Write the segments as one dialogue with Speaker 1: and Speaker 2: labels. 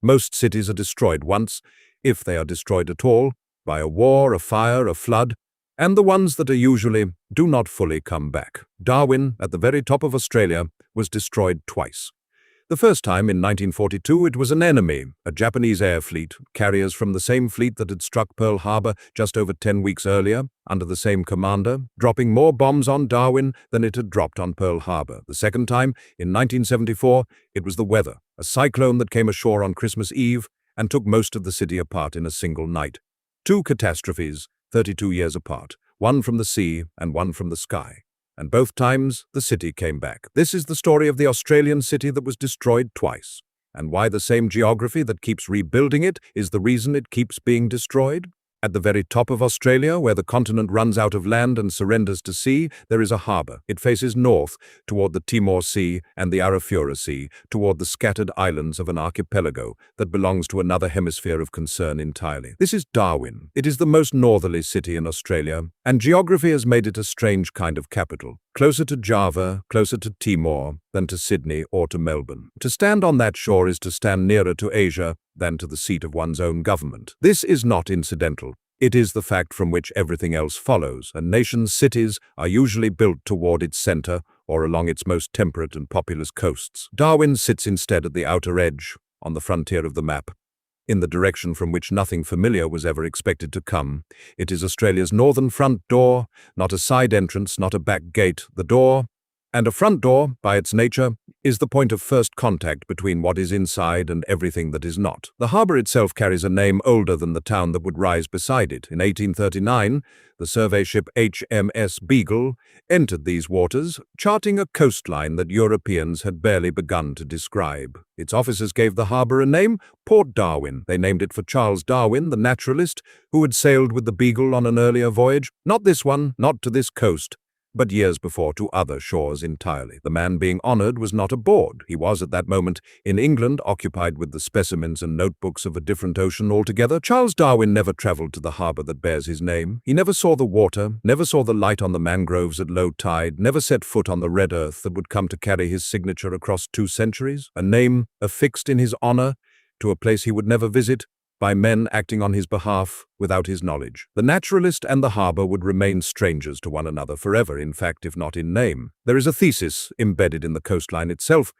Speaker 1: Most cities are destroyed once, if they are destroyed at all, by a war, a fire, a flood, and the ones that are usually do not fully come back. Darwin, at the very top of Australia, was destroyed twice. The first time, in 1942, it was an enemy, a Japanese air fleet, carriers from the same fleet that had struck Pearl Harbor just over 10 weeks earlier, under the same commander, dropping more bombs on Darwin than it had dropped on Pearl Harbor. The second time, in 1974, it was the weather, a cyclone that came ashore on Christmas Eve and took most of the city apart in a single night. Two catastrophes, 32 years apart, one from the sea and one from the sky. And both times, the city came back. This is the story of the Australian city that was destroyed twice, and why the same geography that keeps rebuilding it is the reason it keeps being destroyed. At the very top of Australia, where the continent runs out of land and surrenders to sea, there is a harbour. It faces north, toward the Timor Sea and the Arafura Sea, toward the scattered islands of an archipelago that belongs to another hemisphere of concern entirely. This is Darwin. It is the most northerly city in Australia, and geography has made it a strange kind of capital. Closer to Java, closer to Timor, than to Sydney or to Melbourne. To stand on that shore is to stand nearer to Asia than to the seat of one's own government. This is not incidental. It is the fact from which everything else follows. A nation's cities are usually built toward its center or along its most temperate and populous coasts. Darwin sits instead at the outer edge, on the frontier of the map, in the direction from which nothing familiar was ever expected to come. It is Australia's northern front door, not a side entrance, not a back gate. The door, and a front door, by its nature, is the point of first contact between what is inside and everything that is not. The harbour itself carries a name older than the town that would rise beside it. In 1839, the survey ship HMS Beagle entered these waters, charting a coastline that Europeans had barely begun to describe. Its officers gave the harbour a name, Port Darwin. They named it for Charles Darwin, the naturalist, who had sailed with the Beagle on an earlier voyage. Not this one, not to this coast, but years before to other shores entirely. The man being honoured was not aboard. He was at that moment in England, occupied with the specimens and notebooks of a different ocean altogether. Charles Darwin never travelled to the harbour that bears his name. He never saw the water, never saw the light on the mangroves at low tide, never set foot on the red earth that would come to carry his signature across 2 centuries, a name affixed in his honour to a place he would never visit, by men acting on his behalf without his knowledge. The naturalist and the harbour would remain strangers to one another forever, in fact, if not in name. There is a thesis embedded in the coastline itself,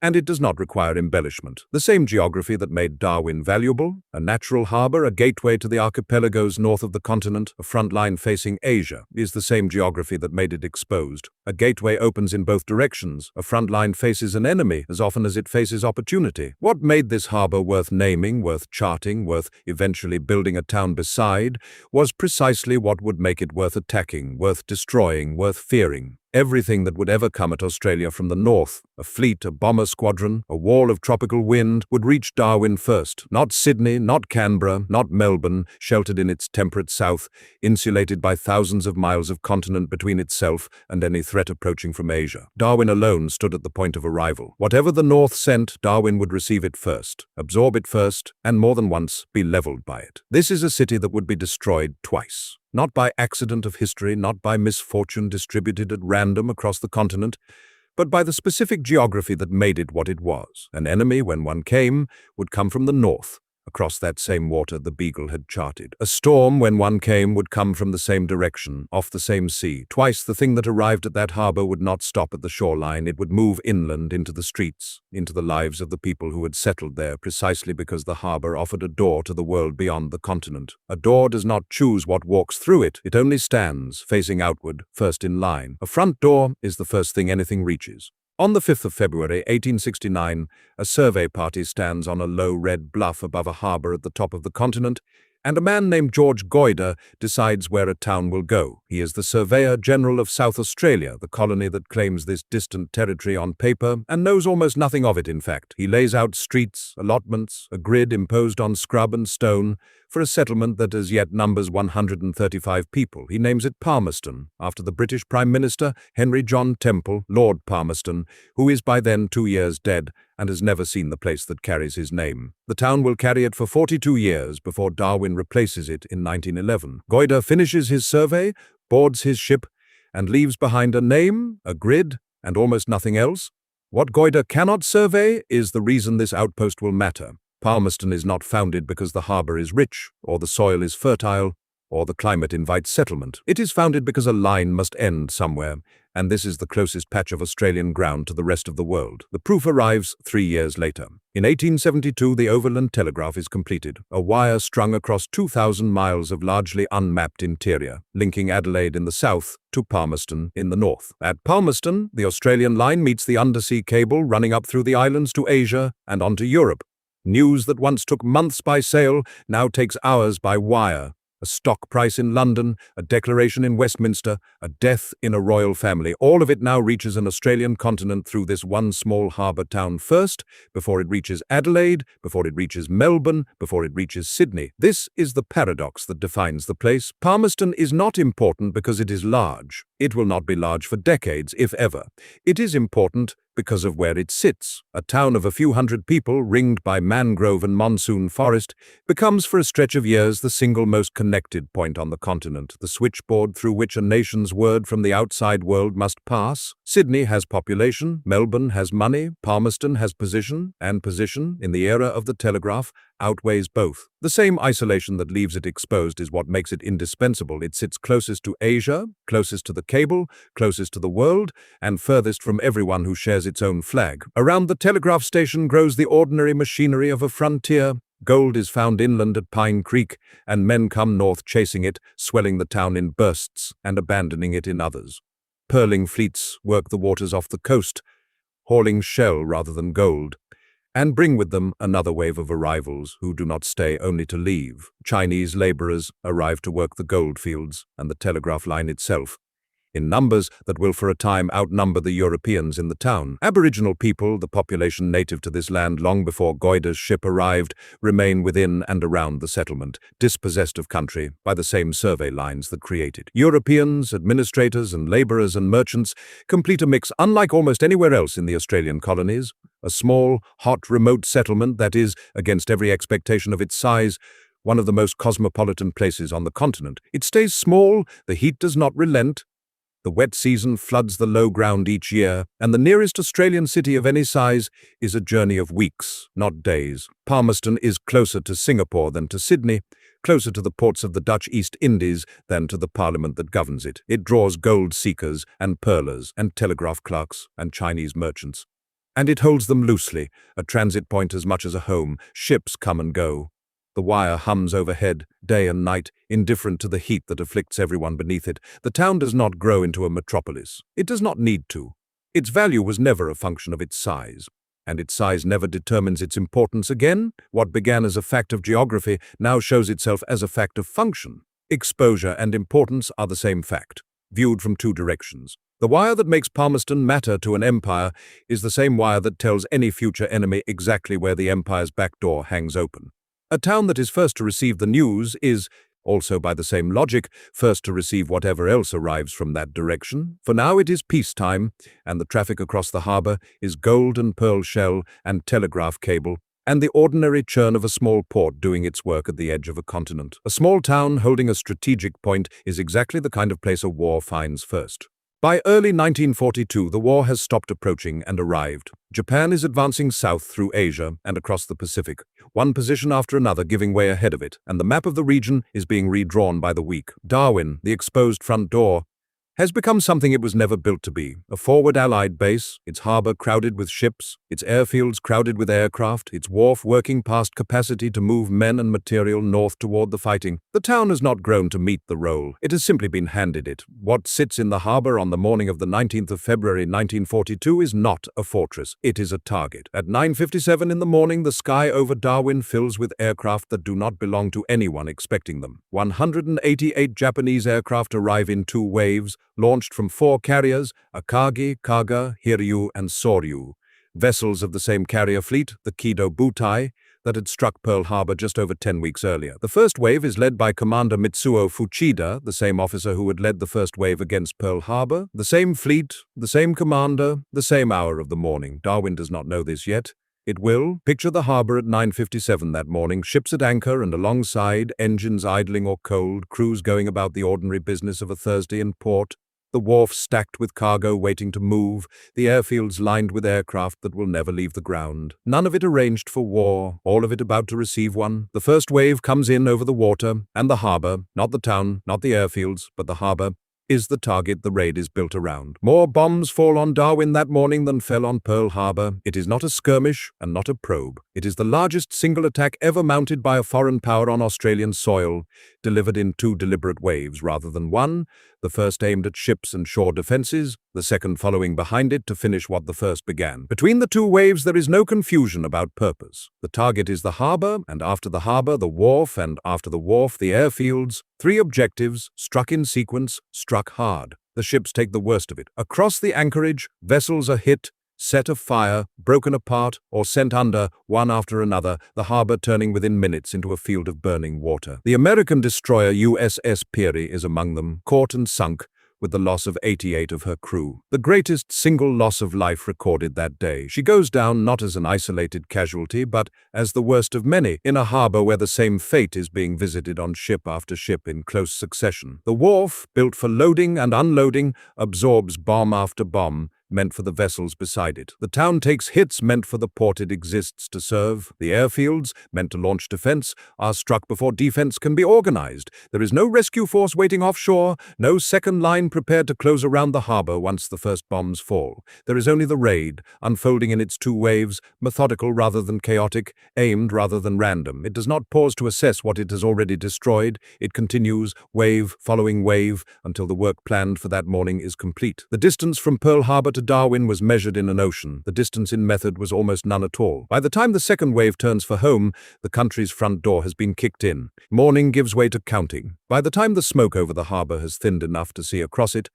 Speaker 1: and it does not require embellishment. The same geography that made Darwin valuable, a natural harbour, a gateway to the archipelagos north of the continent, a front line facing Asia, is the same geography that made it exposed. A gateway opens in both directions. A front line faces an enemy as often as it faces opportunity. What made this harbour worth naming, worth charting, worth eventually building a town beside, was precisely what would make it worth attacking, worth destroying, worth fearing. Everything that would ever come at Australia from the north, a fleet, a bomber squadron, a wall of tropical wind, would reach Darwin first. Not Sydney, not Canberra, not Melbourne, sheltered in its temperate south, insulated by thousands of miles of continent between itself and any threat approaching from Asia. Darwin alone stood at the point of arrival. Whatever the north sent, Darwin would receive it first, absorb it first, and more than once be levelled by it. This is a city that would be destroyed twice. Not by accident of history, not by misfortune distributed at random across the continent, but by the specific geography that made it what it was. An enemy, when one came, would come from the north, across that same water the Beagle had charted. A storm, when one came, would come from the same direction, off the same sea. Twice the thing that arrived at that harbour would not stop at the shoreline. It would move inland into the streets, into the lives of the people who had settled there, precisely because the harbour offered a door to the world beyond the continent. A door does not choose what walks through it. It only stands, facing outward, first in line. A front door is the first thing anything reaches. On the 5th of February, 1869, a survey party stands on a low red bluff above a harbour at the top of the continent, and a man named George Goyder decides where a town will go. He is the Surveyor General of South Australia, the colony that claims this distant territory on paper, and knows almost nothing of it, in fact. He lays out streets, allotments, a grid imposed on scrub and stone, for a settlement that as yet numbers 135 people. He names it Palmerston, after the British Prime Minister, Henry John Temple, Lord Palmerston, who is by then 2 years dead and has never seen the place that carries his name. The town will carry it for 42 years before Darwin replaces it in 1911. Goyder finishes his survey, boards his ship, and leaves behind a name, a grid, and almost nothing else. What Goyder cannot survey is the reason this outpost will matter. Palmerston is not founded because the harbor is rich, or the soil is fertile, or the climate invites settlement. It is founded because a line must end somewhere, and this is the closest patch of Australian ground to the rest of the world. The proof arrives 3 years later. In 1872, the Overland Telegraph is completed, a wire strung across 2,000 miles of largely unmapped interior, linking Adelaide in the south to Palmerston in the north. At Palmerston, the Australian line meets the undersea cable running up through the islands to Asia and onto Europe. News that once took months by sail now takes hours by wire. A stock price in London, a declaration in Westminster, a death in a royal family. All of it now reaches an Australian continent through this one small harbour town first, before it reaches Adelaide, before it reaches Melbourne, before it reaches Sydney. This is the paradox that defines the place. Palmerston is not important because it is large. It will not be large for decades, if ever. It is important because of where it sits. A town of a few hundred people, ringed by mangrove and monsoon forest, becomes for a stretch of years the single most connected point on the continent, the switchboard through which a nation's word from the outside world must pass. Sydney has population, Melbourne has money, Palmerston has position, and position, in the era of the telegraph, outweighs both. The same isolation that leaves it exposed is what makes it indispensable. It sits closest to Asia, closest to the cable, closest to the world, and furthest from everyone who shares its own flag. Around the telegraph station grows the ordinary machinery of a frontier. Gold is found inland at Pine Creek, and men come north chasing it, swelling the town in bursts and abandoning it in others. Pearling fleets work the waters off the coast, hauling shell rather than gold, and bring with them another wave of arrivals who do not stay only to leave. Chinese laborers arrive to work the gold fields and the telegraph line itself, in numbers that will for a time outnumber the Europeans in the town. Aboriginal people, the population native to this land long before Goyder's ship arrived, remain within and around the settlement, dispossessed of country by the same survey lines that created. Europeans, administrators and laborers and merchants complete a mix unlike almost anywhere else in the Australian colonies. A small, hot, remote settlement that is, against every expectation of its size, one of the most cosmopolitan places on the continent. It stays small, the heat does not relent. The wet season floods the low ground each year, and the nearest Australian city of any size is a journey of weeks, not days. Palmerston is closer to Singapore than to Sydney, closer to the ports of the Dutch East Indies than to the parliament that governs it. It draws gold seekers and pearlers and telegraph clerks and Chinese merchants. And it holds them loosely, a transit point as much as a home. Ships come and go. The wire hums overhead, day and night, indifferent to the heat that afflicts everyone beneath it. The town does not grow into a metropolis. It does not need to. Its value was never a function of its size, and its size never determines its importance. Again, what began as a fact of geography now shows itself as a fact of function. Exposure and importance are the same fact, viewed from two directions. The wire that makes Palmerston matter to an empire is the same wire that tells any future enemy exactly where the empire's back door hangs open. A town that is first to receive the news is, also by the same logic, first to receive whatever else arrives from that direction. For now it is peacetime, and the traffic across the harbour is gold and pearl shell and telegraph cable, and the ordinary churn of a small port doing its work at the edge of a continent. A small town holding a strategic point is exactly the kind of place a war finds first. By early 1942, the war has stopped approaching and arrived. Japan is advancing south through Asia and across the Pacific, one position after another giving way ahead of it, and the map of the region is being redrawn by the week. Darwin, the exposed front door, has become something it was never built to be. A forward Allied base, its harbour crowded with ships, its airfields crowded with aircraft, its wharf working past capacity to move men and material north toward the fighting. The town has not grown to meet the role. It has simply been handed it. What sits in the harbour on the morning of the 19th of February 1942 is not a fortress. It is a target. At 9:57 in the morning, the sky over Darwin fills with aircraft that do not belong to anyone expecting them. 188 Japanese aircraft arrive in two waves, launched from 4 carriers, Akagi, Kaga, Hiryu, and Soryu, vessels of the same carrier fleet, the Kido Butai, that had struck Pearl Harbor just over 10 weeks earlier. The first wave is led by Commander Mitsuo Fuchida, the same officer who had led the first wave against Pearl Harbor. The same fleet, the same commander, the same hour of the morning. Darwin does not know this yet. It will. Picture the harbor at 9:57 that morning, ships at anchor and alongside, engines idling or cold, crews going about the ordinary business of a Thursday in port. The wharfs stacked with cargo waiting to move, the airfields lined with aircraft that will never leave the ground. None of it arranged for war, all of it about to receive one. The first wave comes in over the water, and the harbor, not the town, not the airfields, but the harbor, is the target the raid is built around. More bombs fall on Darwin that morning than fell on Pearl Harbor. It is not a skirmish and not a probe. It is the largest single attack ever mounted by a foreign power on Australian soil, delivered in two deliberate waves rather than one, the first aimed at ships and shore defenses, the second following behind it to finish what the first began. Between the two waves there is no confusion about purpose. The target is the harbor, and after the harbor the wharf, and after the wharf the airfields. Three objectives, struck in sequence, struck hard. The ships take the worst of it. Across the anchorage, vessels are hit, set afire, broken apart, or sent under, one after another, the harbor turning within minutes into a field of burning water. The American destroyer USS Peary is among them, caught and sunk, with the loss of 88 of her crew. The greatest single loss of life recorded that day. She goes down not as an isolated casualty, but as the worst of many, in a harbor where the same fate is being visited on ship after ship in close succession. The wharf, built for loading and unloading, absorbs bomb after bomb, meant for the vessels beside it. The town takes hits meant for the port it exists to serve. The airfields, meant to launch defense, are struck before defense can be organized. There is no rescue force waiting offshore, no second line prepared to close around the harbor once the first bombs fall. There is only the raid, unfolding in its two waves, methodical rather than chaotic, aimed rather than random. It does not pause to assess what it has already destroyed. It continues, wave following wave, until the work planned for that morning is complete. The distance from Pearl Harbor to Darwin was measured in an ocean. The distance in method was almost none at all. By the time the second wave turns for home, the country's front door has been kicked in. Morning gives way to counting. By the time the smoke over the harbor has thinned enough to see across it,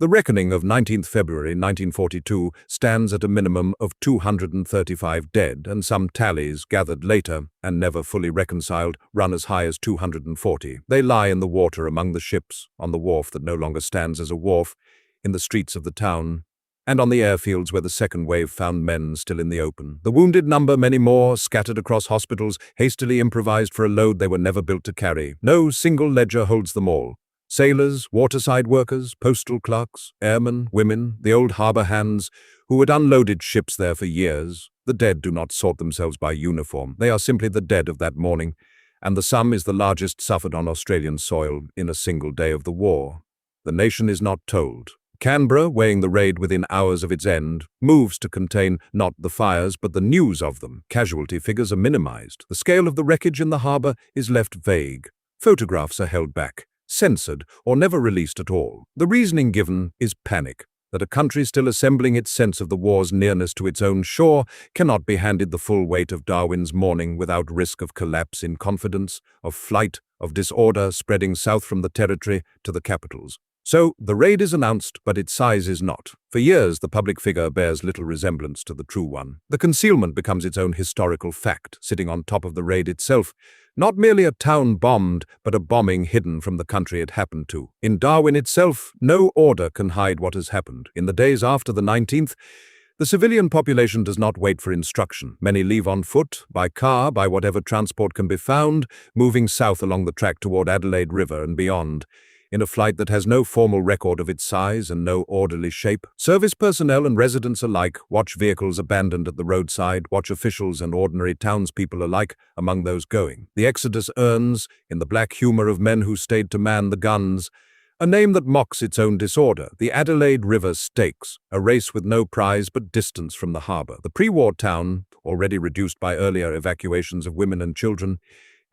Speaker 1: the reckoning of 19th February 1942 stands at a minimum of 235 dead, and some tallies, gathered later and never fully reconciled, run as high as 240. They lie in the water among the ships, on the wharf that no longer stands as a wharf, in the streets of the town, and on the airfields where the second wave found men still in the open. The wounded number many more, scattered across hospitals, hastily improvised for a load they were never built to carry. No single ledger holds them all. Sailors, waterside workers, postal clerks, airmen, women, the old harbor hands, who had unloaded ships there for years. The dead do not sort themselves by uniform. They are simply the dead of that morning, and the sum is the largest suffered on Australian soil in a single day of the war. The nation is not told. Canberra, weighing the raid within hours of its end, moves to contain not the fires but the news of them. Casualty figures are minimized. The scale of the wreckage in the harbor is left vague. Photographs are held back, censored, or never released at all. The reasoning given is panic, that a country still assembling its sense of the war's nearness to its own shore cannot be handed the full weight of Darwin's morning without risk of collapse in confidence, of flight, of disorder spreading south from the territory to the capitals. So, the raid is announced, but its size is not. For years, the public figure bears little resemblance to the true one. The concealment becomes its own historical fact, sitting on top of the raid itself. Not merely a town bombed, but a bombing hidden from the country it happened to. In Darwin itself, no order can hide what has happened. In the days after the 19th, the civilian population does not wait for instruction. Many leave on foot, by car, by whatever transport can be found, moving south along the track toward Adelaide River and beyond, in a flight that has no formal record of its size and no orderly shape. Service personnel and residents alike watch vehicles abandoned at the roadside, watch officials and ordinary townspeople alike among those going. The exodus earns, in the black humor of men who stayed to man the guns, a name that mocks its own disorder, the Adelaide River Stakes, a race with no prize but distance from the harbor. The pre-war town, already reduced by earlier evacuations of women and children,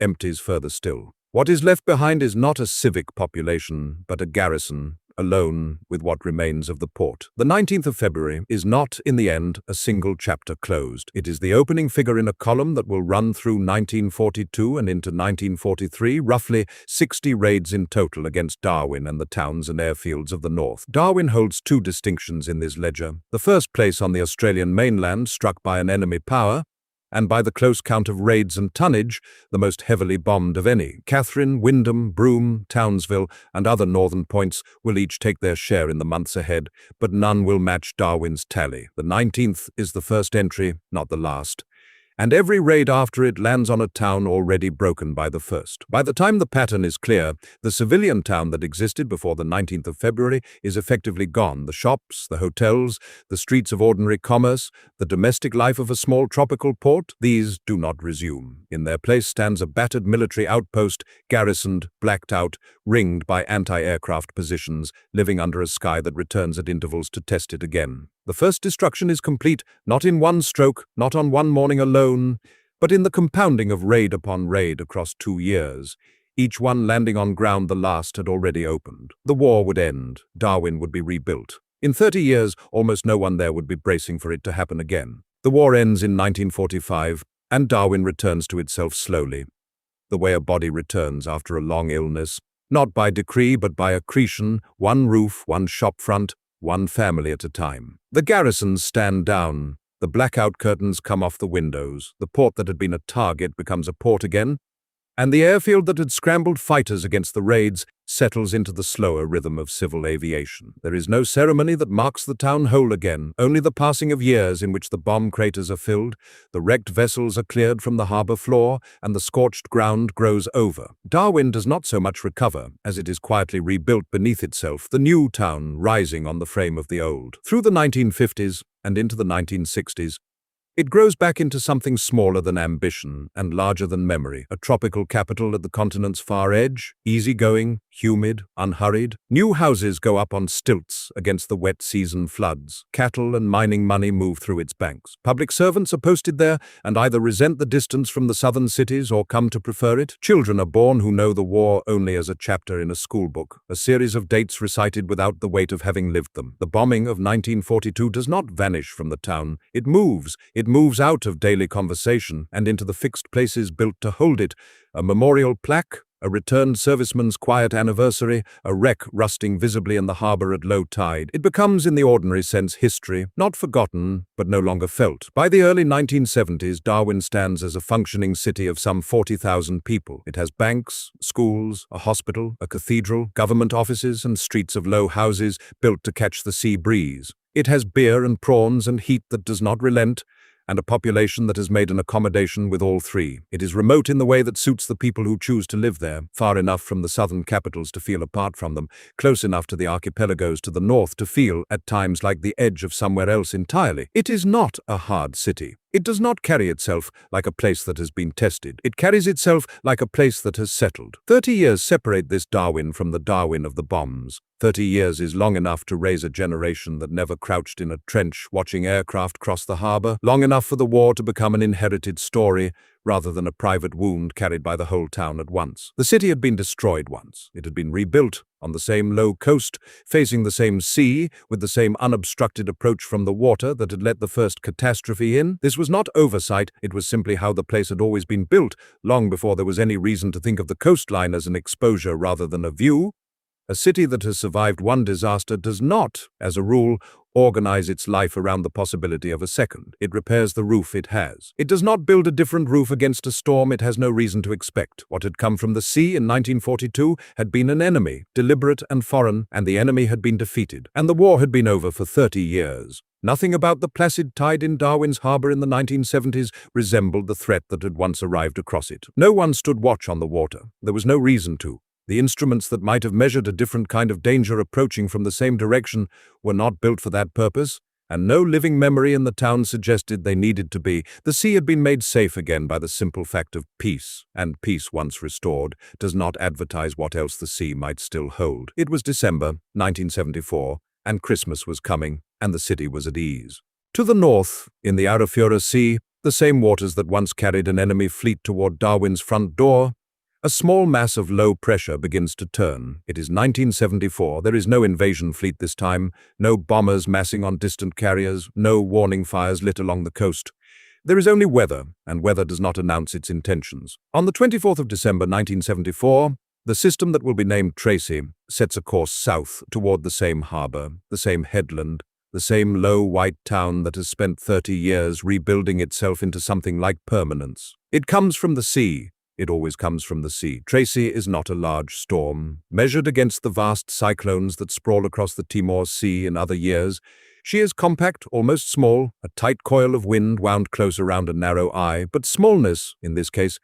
Speaker 1: empties further still. What is left behind is not a civic population, but a garrison, alone with what remains of the port. The 19th of February is not, in the end, a single chapter closed. It is the opening figure in a column that will run through 1942 and into 1943, roughly 60 raids in total against Darwin and the towns and airfields of the north. Darwin holds two distinctions in this ledger. The first place on the Australian mainland, struck by an enemy power, and by the close count of raids and tonnage, the most heavily bombed of any. Catherine, Wyndham, Broome, Townsville, and other northern points will each take their share in the months ahead, but none will match Darwin's tally. The 19th is the first entry, not the last, and every raid after it lands on a town already broken by the first. By the time the pattern is clear, the civilian town that existed before the 19th of February is effectively gone. The shops, the hotels, the streets of ordinary commerce, the domestic life of a small tropical port, these do not resume. In their place stands a battered military outpost, garrisoned, blacked out, ringed by anti-aircraft positions, living under a sky that returns at intervals to test it again. The first destruction is complete, not in one stroke, not on one morning alone, but in the compounding of raid upon raid across 2 years. Each one landing on ground the last had already opened. The war would end. Darwin would be rebuilt. In 30 years, almost no one there would be bracing for it to happen again. The war ends in 1945, and Darwin returns to itself slowly, the way a body returns after a long illness, not by decree but by accretion, one roof, one shop front, one family at a time. The garrisons stand down, the blackout curtains come off the windows, the port that had been a target becomes a port again, and the airfield that had scrambled fighters against the raids settles into the slower rhythm of civil aviation. There is no ceremony that marks the town whole again, only the passing of years in which the bomb craters are filled, the wrecked vessels are cleared from the harbor floor, and the scorched ground grows over. Darwin does not so much recover, as it is quietly rebuilt beneath itself, the new town rising on the frame of the old. Through the 1950s and into the 1960s, it grows back into something smaller than ambition and larger than memory, a tropical capital at the continent's far edge, easygoing, humid, unhurried. New houses go up on stilts against the wet season floods. Cattle and mining money move through its banks. Public servants are posted there and either resent the distance from the southern cities or come to prefer it. Children are born who know the war only as a chapter in a schoolbook, a series of dates recited without the weight of having lived them. The bombing of 1942 does not vanish from the town. It moves out of daily conversation and into the fixed places built to hold it, a memorial plaque, a returned serviceman's quiet anniversary, a wreck rusting visibly in the harbor at low tide. It becomes, in the ordinary sense, history, not forgotten, but no longer felt. By the early 1970s, Darwin stands as a functioning city of some 40,000 people. It has banks, schools, a hospital, a cathedral, government offices, and streets of low houses built to catch the sea breeze. It has beer and prawns and heat that does not relent, and a population that has made an accommodation with all three. It is remote in the way that suits the people who choose to live there, far enough from the southern capitals to feel apart from them, close enough to the archipelagos to the north to feel, at times, like the edge of somewhere else entirely. It is not a hard city. It does not carry itself like a place that has been tested. It carries itself like a place that has settled. 30 years separate this Darwin from the Darwin of the bombs. 30 years is long enough to raise a generation that never crouched in a trench watching aircraft cross the harbor, long enough for the war to become an inherited story rather than a private wound carried by the whole town at once. The city had been destroyed once. It had been rebuilt on the same low coast, facing the same sea, with the same unobstructed approach from the water that had let the first catastrophe in. This was not oversight, it was simply how the place had always been built, long before there was any reason to think of the coastline as an exposure rather than a view. A city that has survived one disaster does not, as a rule, organize its life around the possibility of a second. It repairs the roof it has. It does not build a different roof against a storm it has no reason to expect. What had come from the sea in 1942 had been an enemy, deliberate and foreign, and the enemy had been defeated. And the war had been over for 30 years. Nothing about the placid tide in Darwin's harbor in the 1970s resembled the threat that had once arrived across it. No one stood watch on the water. There was no reason to. The instruments that might have measured a different kind of danger approaching from the same direction were not built for that purpose, and no living memory in the town suggested they needed to be. The sea had been made safe again by the simple fact of peace, and peace once restored does not advertise what else the sea might still hold. It was December 1974, and Christmas was coming, and the city was at ease. To the north, in the Arafura Sea, the same waters that once carried an enemy fleet toward Darwin's front door, a small mass of low pressure begins to turn. It is 1974. There is no invasion fleet this time, no bombers massing on distant carriers, no warning fires lit along the coast. There is only weather, and weather does not announce its intentions. On the 24th of December 1974, the system that will be named Tracy sets a course south toward the same harbor, the same headland, the same low white town that has spent 30 years rebuilding itself into something like permanence. It comes from the sea. It always comes from the sea. Tracy is not a large storm. Measured against the vast cyclones that sprawl across the Timor Sea in other years, She is compact, almost small, a tight coil of wind wound close around a narrow eye, but smallness, in this case,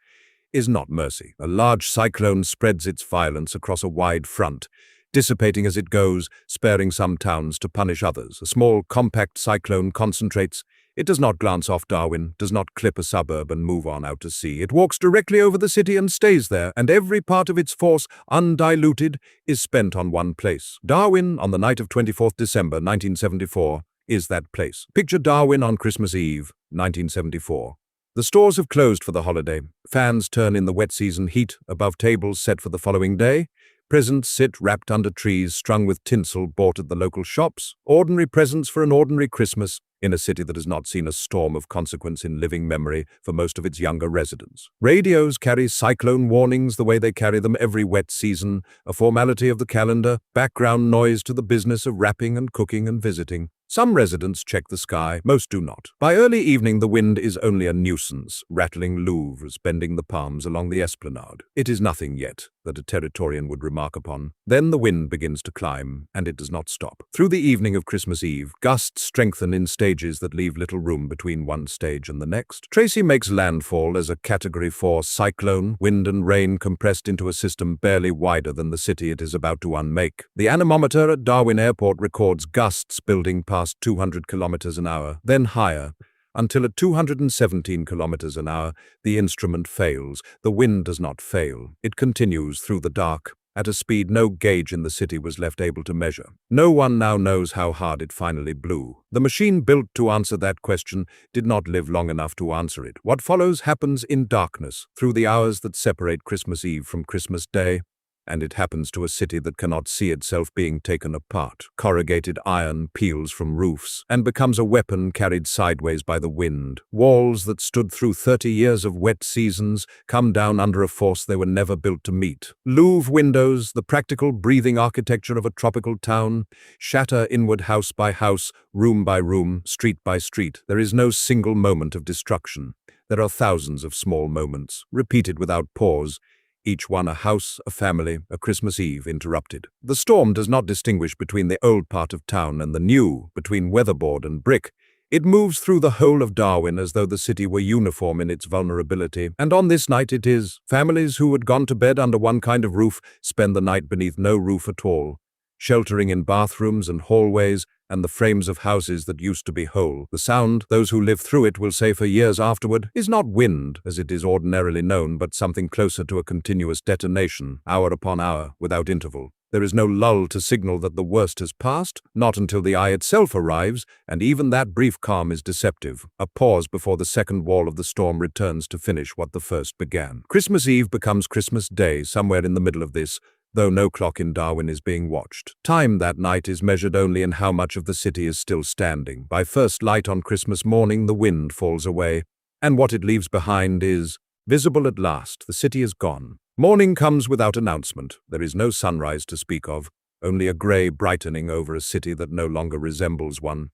Speaker 1: is not mercy. A large cyclone spreads its violence across a wide front, dissipating as it goes, sparing some towns to punish others. A small, compact cyclone concentrates. It does not glance off Darwin, does not clip a suburb and move on out to sea. It walks directly over the city and stays there, and every part of its force, undiluted, is spent on one place. Darwin, on the night of 24th December 1974, is that place. Picture Darwin on Christmas Eve, 1974. The stores have closed for the holiday. Fans turn in the wet season heat above tables set for the following day. Presents sit wrapped under trees strung with tinsel bought at the local shops. Ordinary presents for an ordinary Christmas in a city that has not seen a storm of consequence in living memory for most of its younger residents. Radios carry cyclone warnings the way they carry them every wet season, a formality of the calendar, background noise to the business of wrapping and cooking and visiting. Some residents check the sky, most do not. By early evening, the wind is only a nuisance, rattling louvres, bending the palms along the esplanade. It is nothing yet that a Territorian would remark upon. Then the wind begins to climb, and it does not stop. Through the evening of Christmas Eve, gusts strengthen in stages that leave little room between one stage and the next. Tracy makes landfall as a Category 4 cyclone, wind and rain compressed into a system barely wider than the city it is about to unmake. The anemometer at Darwin Airport records gusts building past 200 kilometers an hour, then higher, until at 217 kilometers an hour, the instrument fails. The wind does not fail. It continues through the dark, at a speed no gauge in the city was left able to measure. No one now knows how hard it finally blew. The machine built to answer that question did not live long enough to answer it. What follows happens in darkness, through the hours that separate Christmas Eve from Christmas Day. And it happens to a city that cannot see itself being taken apart. Corrugated iron peels from roofs and becomes a weapon carried sideways by the wind. Walls that stood through 30 years of wet seasons come down under a force they were never built to meet. Louvre windows, the practical breathing architecture of a tropical town, shatter inward house by house, room by room, street by street. There is no single moment of destruction. There are thousands of small moments, repeated without pause, each one a house, a family, a Christmas Eve interrupted. The storm does not distinguish between the old part of town and the new, between weatherboard and brick. It moves through the whole of Darwin as though the city were uniform in its vulnerability. And on this night it is. Families who had gone to bed under one kind of roof spend the night beneath no roof at all, sheltering in bathrooms and hallways and the frames of houses that used to be whole. The sound, those who live through it will say for years afterward, is not wind, as it is ordinarily known, but something closer to a continuous detonation, hour upon hour, without interval. There is no lull to signal that the worst has passed, not until the eye itself arrives, and even that brief calm is deceptive, a pause before the second wall of the storm returns to finish what the first began. Christmas Eve becomes Christmas Day somewhere in the middle of this, though no clock in Darwin is being watched. Time that night is measured only in how much of the city is still standing. By first light on Christmas morning, the wind falls away, and what it leaves behind is visible at last. The city is gone. Morning comes without announcement. There is no sunrise to speak of, only a grey brightening over a city that no longer resembles one.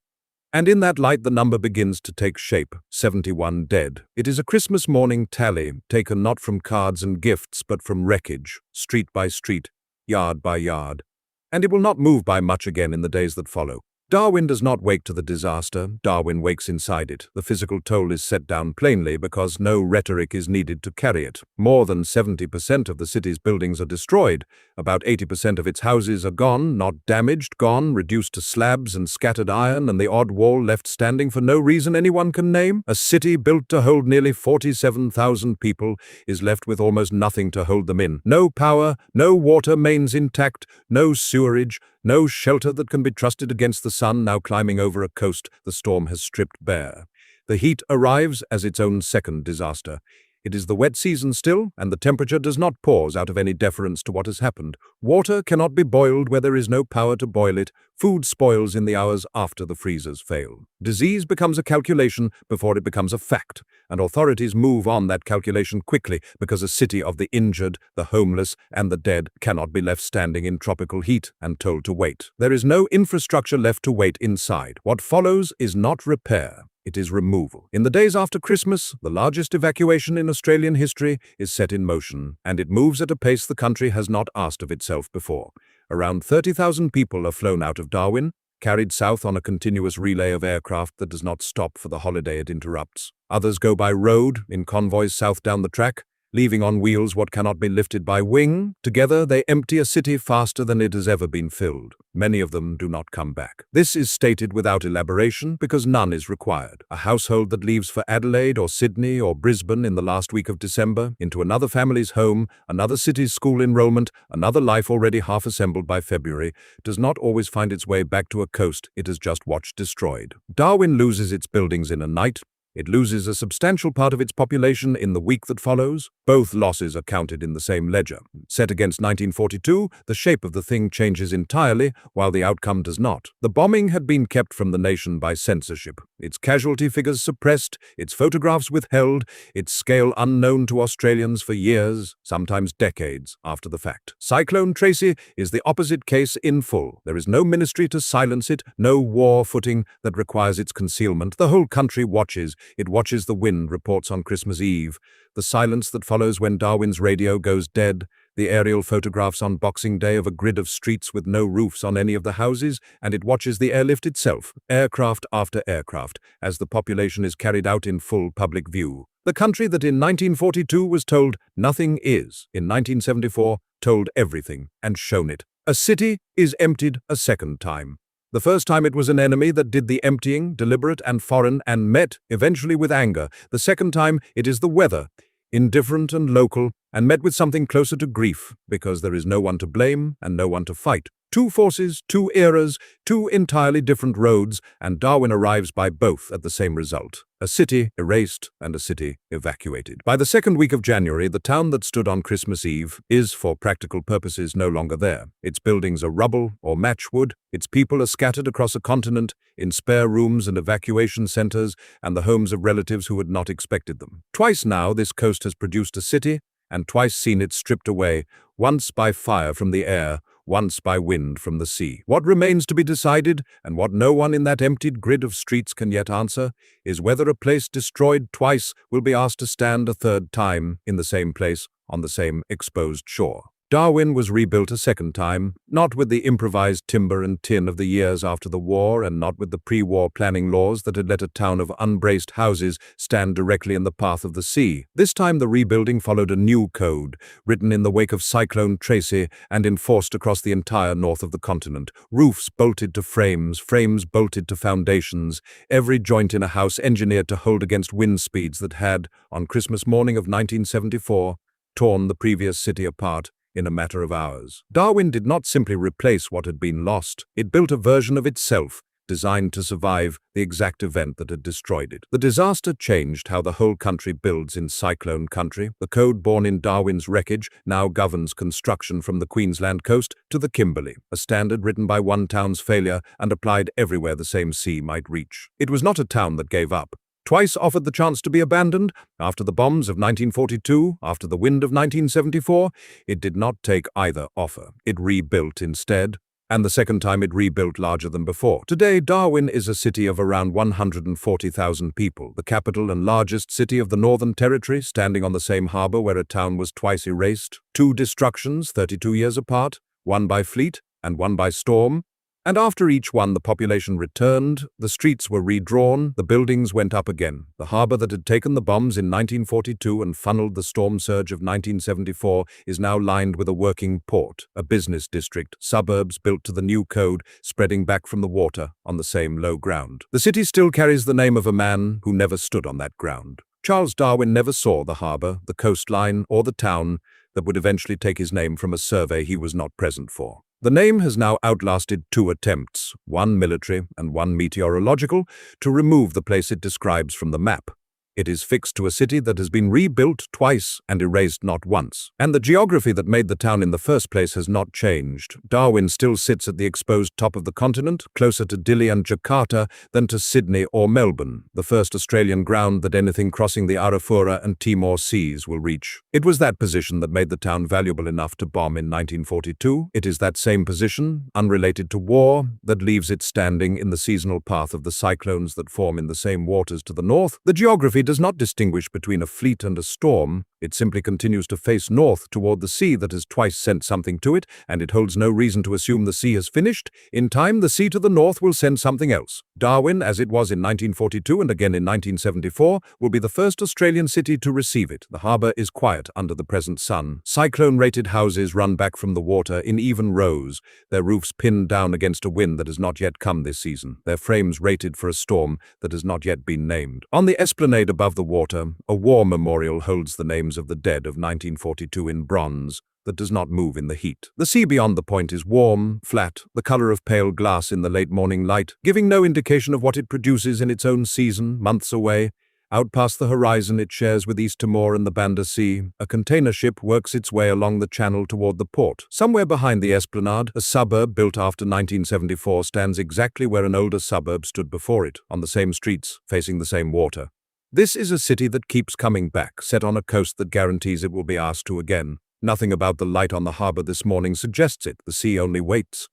Speaker 1: And in that light the number begins to take shape, 71 dead. It is a Christmas morning tally, taken not from cards and gifts, but from wreckage, street by street, yard by yard. And it will not move by much again in the days that follow. Darwin does not wake to the disaster, Darwin wakes inside it. The physical toll is set down plainly because no rhetoric is needed to carry it. More than 70% of the city's buildings are destroyed. About 80% of its houses are gone, not damaged, gone, reduced to slabs and scattered iron, and the odd wall left standing for no reason anyone can name. A city built to hold nearly 47,000 people is left with almost nothing to hold them in. No power, no water mains intact, no sewerage, no shelter that can be trusted against the sun now climbing over a coast the storm has stripped bare. The heat arrives as its own second disaster. It is the wet season still, and the temperature does not pause out of any deference to what has happened. Water cannot be boiled where there is no power to boil it. Food spoils in the hours after the freezers fail. Disease becomes a calculation before it becomes a fact, and authorities move on that calculation quickly because a city of the injured, the homeless, and the dead cannot be left standing in tropical heat and told to wait. There is no infrastructure left to wait inside. What follows is not repair. It is removal. In the days after Christmas, the largest evacuation in Australian history is set in motion, and it moves at a pace the country has not asked of itself before. Around 30,000 people are flown out of Darwin, carried south on a continuous relay of aircraft that does not stop for the holiday it interrupts. Others go by road, in convoys south down the track, leaving on wheels what cannot be lifted by wing. Together they empty a city faster than it has ever been filled. Many of them do not come back. This is stated without elaboration because none is required. A household that leaves for Adelaide or Sydney or Brisbane in the last week of December, into another family's home, another city's school enrollment, another life already half assembled by February, does not always find its way back to a coast it has just watched destroyed. Darwin loses its buildings in a night. It loses a substantial part of its population in the week that follows. Both losses are counted in the same ledger. Set against 1942, the shape of the thing changes entirely, while the outcome does not. The bombing had been kept from the nation by censorship, its casualty figures suppressed, its photographs withheld, its scale unknown to Australians for years, sometimes decades, after the fact. Cyclone Tracy is the opposite case in full. There is no ministry to silence it, no war footing that requires its concealment. The whole country watches. It watches the wind, reports on Christmas Eve, the silence that follows when Darwin's radio goes dead, the aerial photographs on Boxing Day of a grid of streets with no roofs on any of the houses, and it watches the airlift itself, aircraft after aircraft, as the population is carried out in full public view. The country that in 1942 was told nothing is, in 1974, told everything and shown it. A city is emptied a second time. The first time it was an enemy that did the emptying, deliberate and foreign, and met, eventually with anger. The second time it is the weather, indifferent and local, and met with something closer to grief, because there is no one to blame and no one to fight. Two forces, two eras, two entirely different roads, and Darwin arrives by both at the same result. A city erased and a city evacuated. By the second week of January, the town that stood on Christmas Eve is, for practical purposes, no longer there. Its buildings are rubble or matchwood, its people are scattered across a continent, in spare rooms and evacuation centers, and the homes of relatives who had not expected them. Twice now this coast has produced a city, and twice seen it stripped away, once by fire from the air, once by wind from the sea. What remains to be decided, and what no one in that emptied grid of streets can yet answer, is whether a place destroyed twice will be asked to stand a third time in the same place on the same exposed shore. Darwin was rebuilt a second time, not with the improvised timber and tin of the years after the war, and not with the pre-war planning laws that had let a town of unbraced houses stand directly in the path of the sea. This time the rebuilding followed a new code, written in the wake of Cyclone Tracy and enforced across the entire north of the continent. Roofs bolted to frames, frames bolted to foundations, every joint in a house engineered to hold against wind speeds that had, on Christmas morning of 1974, torn the previous city apart in a matter of hours. Darwin did not simply replace what had been lost. It built a version of itself, designed to survive the exact event that had destroyed it. The disaster changed how the whole country builds in cyclone country. The code born in Darwin's wreckage now governs construction from the Queensland coast to the Kimberley, a standard written by one town's failure and applied everywhere the same sea might reach. It was not a town that gave up. Twice offered the chance to be abandoned, after the bombs of 1942, after the wind of 1974, it did not take either offer. It rebuilt instead, and the second time it rebuilt larger than before. Today, Darwin is a city of around 140,000 people, the capital and largest city of the Northern Territory, standing on the same harbour where a town was twice erased. Two destructions, 32 years apart, one by fleet and one by storm. And after each one the population returned, the streets were redrawn, the buildings went up again. The harbour that had taken the bombs in 1942 and funneled the storm surge of 1974 is now lined with a working port, a business district, suburbs built to the new code, spreading back from the water on the same low ground. The city still carries the name of a man who never stood on that ground. Charles Darwin never saw the harbour, the coastline, or the town that would eventually take his name from a survey he was not present for. The name has now outlasted two attempts, one military and one meteorological, to remove the place it describes from the map. It is fixed to a city that has been rebuilt twice and erased not once. And the geography that made the town in the first place has not changed. Darwin still sits at the exposed top of the continent, closer to Dili and Jakarta than to Sydney or Melbourne, the first Australian ground that anything crossing the Arafura and Timor seas will reach. It was that position that made the town valuable enough to bomb in 1942. It is that same position, unrelated to war, that leaves it standing in the seasonal path of the cyclones that form in the same waters to the north. The geography does not distinguish between a fleet and a storm. It simply continues to face north toward the sea that has twice sent something to it, and it holds no reason to assume the sea has finished. In time, the sea to the north will send something else. Darwin, as it was in 1942 and again in 1974, will be the first Australian city to receive it. The harbour is quiet under the present sun. Cyclone-rated houses run back from the water in even rows, their roofs pinned down against a wind that has not yet come this season, their frames rated for a storm that has not yet been named. On the esplanade above the water, a war memorial holds the names of the dead of 1942 in bronze that does not move in the heat. The sea beyond the point is warm, flat, the color of pale glass in the late morning light, giving no indication of what it produces in its own season, months away. Out past the horizon it shares with East Timor and the Banda Sea, a container ship works its way along the channel toward the port. Somewhere behind the esplanade, a suburb built after 1974 stands exactly where an older suburb stood before it, on the same streets, facing the same water. This is a city that keeps coming back, set on a coast that guarantees it will be asked to again. Nothing about the light on the harbour this morning suggests it. The sea only waits.